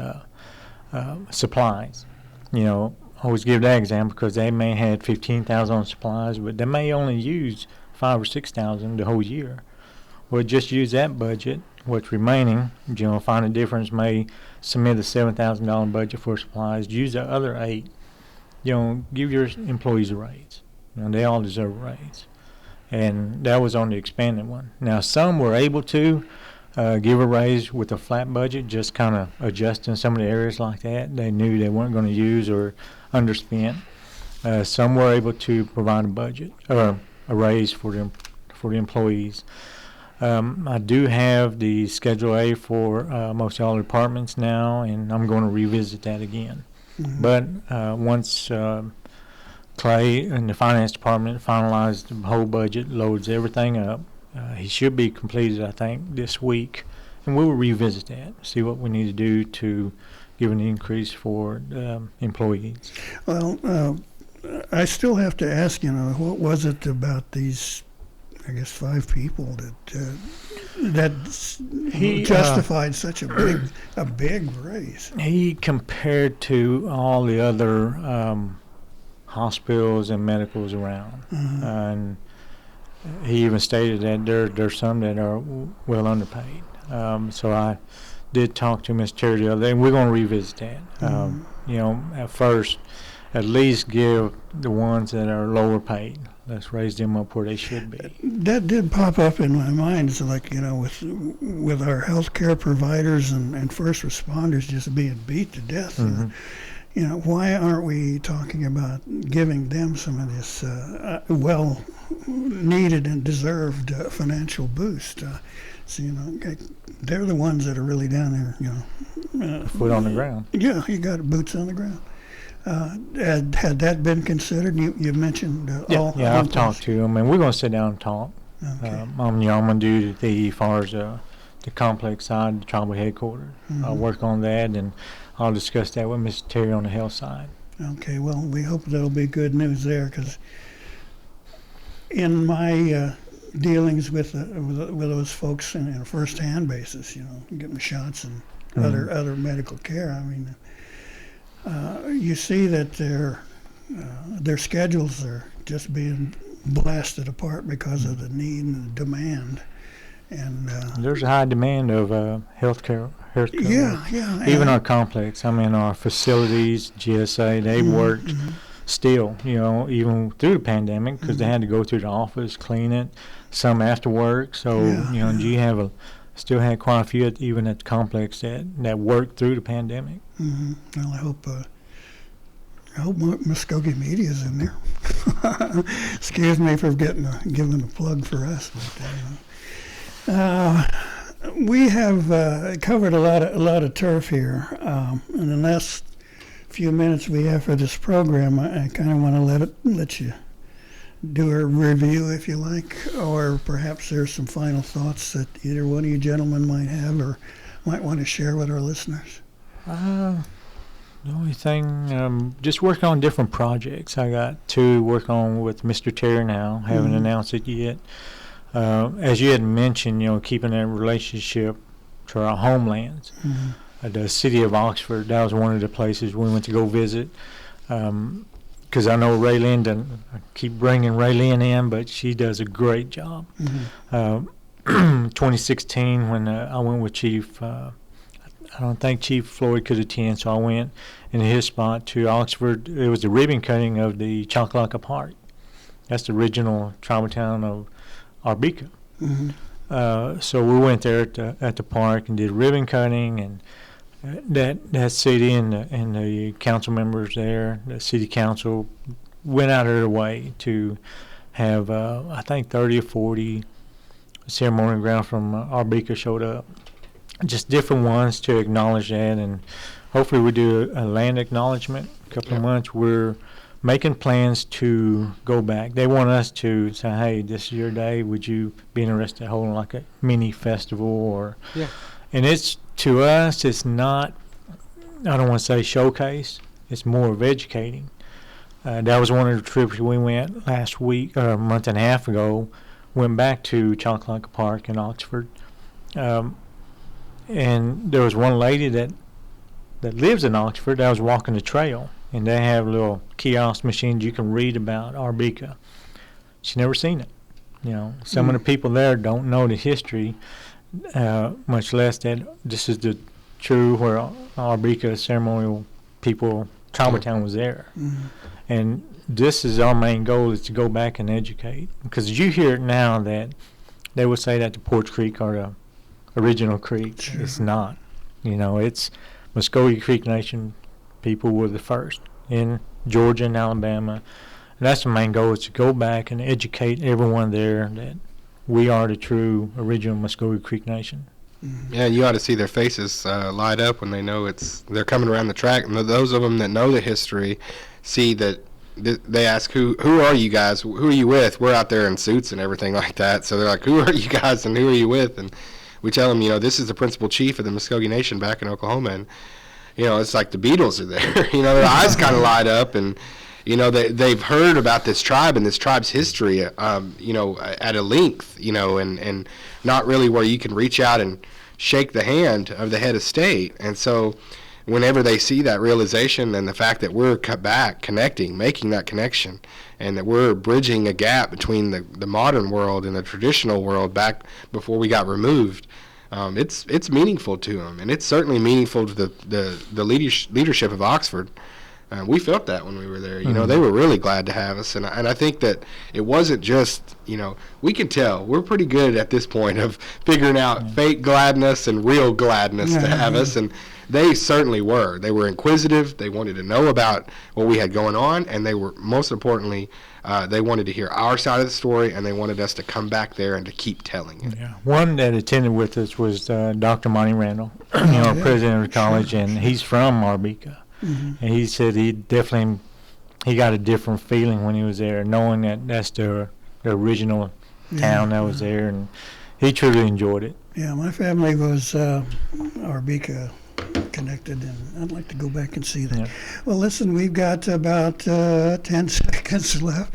Speaker 2: supplies. Always give that example because they may have had 15,000 on supplies, but they may only use 5,000 or 6,000 the whole year. Well, just use that budget. What's remaining, find a difference. May submit a $7,000 budget for supplies. Use the other 8. Give your employees a raise. They all deserve a raise, and that was on the expanded one. Now, some were able to give a raise with a flat budget, just kind of adjusting some of the areas like that they knew they weren't going to use or underspent. Some were able to provide a budget or a raise for the employees. I do have the Schedule A for most all departments now, and I'm going to revisit that again. Mm-hmm. But once Clay in the finance department finalized the whole budget, loads everything up, he should be completed, I think, this week, and we will revisit that, see what we need to do to give an increase for employees.
Speaker 1: Well, I still have to ask, what was it about these, I guess, 5 people that justified such a big raise? He
Speaker 2: compared to all the other hospitals and medicals around, and he even stated that there's some that are well underpaid. So I did talk to Ms. Terry the other day, and we're going to revisit that. At first, at least give the ones that are lower paid. Let's raise them up where they should be.
Speaker 1: That did pop up in my mind. It's like, with our healthcare providers and first responders just being beat to death.
Speaker 2: Mm-hmm.
Speaker 1: Why aren't we talking about giving them some of this well-needed and deserved financial boost? So, they're the ones that are really down there,
Speaker 2: foot on the ground.
Speaker 1: Yeah, you got boots on the ground. Had that been considered? You mentioned all.
Speaker 2: Yeah, I've talked to them, and we're going to sit down and talk.
Speaker 1: Okay.
Speaker 2: I'm going to do as far as the complex side, the tribal headquarters.
Speaker 1: Mm-hmm.
Speaker 2: I'll work on that, and I'll discuss that with Mr. Terry on the health side.
Speaker 1: Okay, well, we hope there'll be good news there, because in my dealings with those folks in a first-hand basis, getting shots and other medical care, I mean, you see that their schedules are just being blasted apart because of the need and the demand. And
Speaker 2: there's a high demand of healthcare.
Speaker 1: Yeah.
Speaker 2: Even our complex, our facilities, GSA, they worked still, even through the pandemic, because they had to go through the office, clean it, some after work. So, do you have still had quite a few even at the complex that worked through the pandemic.
Speaker 1: Mm-hmm. Well, I hope Mvskoke Media's in there. Excuse me for giving a plug for us. But, we have covered a lot of turf here. In the last few minutes we have for this program, I kind of want to let you do a review, if you like, or perhaps there's some final thoughts that either one of you gentlemen might have or might want to share with our listeners.
Speaker 2: The only thing, just working on different projects. I got two working on with Mr. Terry now. Haven't announced it yet. As you had mentioned, keeping that relationship to our homelands. The city of Oxford, that was one of the places we went to go visit. Because I know Raylyn, I keep bringing Raylyn in, but she does a great job. 2016, when I went with Chief, I don't think Chief Floyd could attend, so I went in his spot to Oxford. It was the ribbon cutting of the Chakalaka Park. That's the original tribal town of Arbika. So we went there at the park and did ribbon cutting, and that city and the council members there, the city council, went out of their way to have, I think, 30 or 40 ceremonial grounds from Arbika showed up. Just different ones to acknowledge that, and hopefully we do a land acknowledgement in a couple of months. We're making plans to go back. They want us to say, hey, this is your day. Would you be interested in holding like a mini festival? Or and it's, to us, it's not, I don't want to say showcase, it's more of educating. That was one of the trips we went last week, or a month and a half ago, went back to Chakalaka Park in Oxford. And there was one lady that lives in Oxford that was walking the trail, and they have little kiosk machines you can read about Arbika. She's never seen it. Some of the people there don't know the history, much less that this is the true where Arbika ceremonial people, tribal town was there. And this is our main goal, is to go back and educate. Because you hear it now that they would say that the Porch Creek or the original creek. Sure. It's not. It's Mvskoke Creek Nation people were the first in Georgia and Alabama. And that's the main goal, is to go back and educate everyone there that we are the true original Mvskoke Creek Nation.
Speaker 3: Yeah, you ought to see their faces light up when they know they're coming around the track. And those of them that know the history see that they ask, who are you guys? Who are you with? We're out there in suits and everything like that. So they're like, who are you guys and who are you with? And we tell them, this is the principal chief of the Mvskoke Nation back in Oklahoma. And, it's like the Beatles are there. Their eyes kind of light up. And, they've heard about this tribe and this tribe's history, at a length, and not really where you can reach out and shake the hand of the head of state. And so whenever they see that realization and the fact that we're making that connection, and that we're bridging a gap between the modern world and the traditional world back before we got removed, it's meaningful to them, and it's certainly meaningful to the leadership of Oxford. We felt that when we were there. They were really glad to have us, and I think that it wasn't just, we can tell we're pretty good at this point of figuring out fake gladness and real gladness to have us, and they certainly were. They were inquisitive. They wanted to know about what we had going on, and they were, most importantly, they wanted to hear our side of the story, and they wanted us to come back there and to keep telling it.
Speaker 2: Yeah. One that attended with us was Dr. Monty Randall, president of the college, and he's from Arbika. And he said he got a different feeling when he was there, knowing that that's the original town that was there, and he truly enjoyed it.
Speaker 1: Yeah, my family was Arbika connected, and I'd like to go back and see that. Yeah. Well, listen, we've got about 10 seconds left.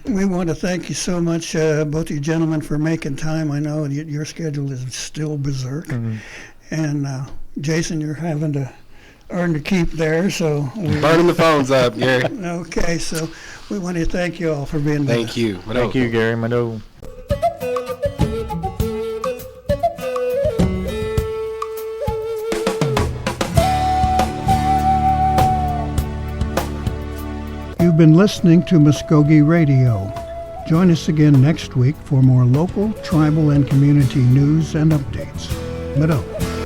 Speaker 1: We want to thank you so much, both of you gentlemen, for making time. I know your schedule is still berserk. And Jason, you're having to earn to keep there, so
Speaker 3: burning the phones up, Gary.
Speaker 1: Okay, so we want to thank you all for being with us.
Speaker 3: Thank you.
Speaker 2: Thank you, Gary. Mado.
Speaker 1: You've been listening to Mvskoke Radio. Join us again next week for more local, tribal, and community news and updates. Mado.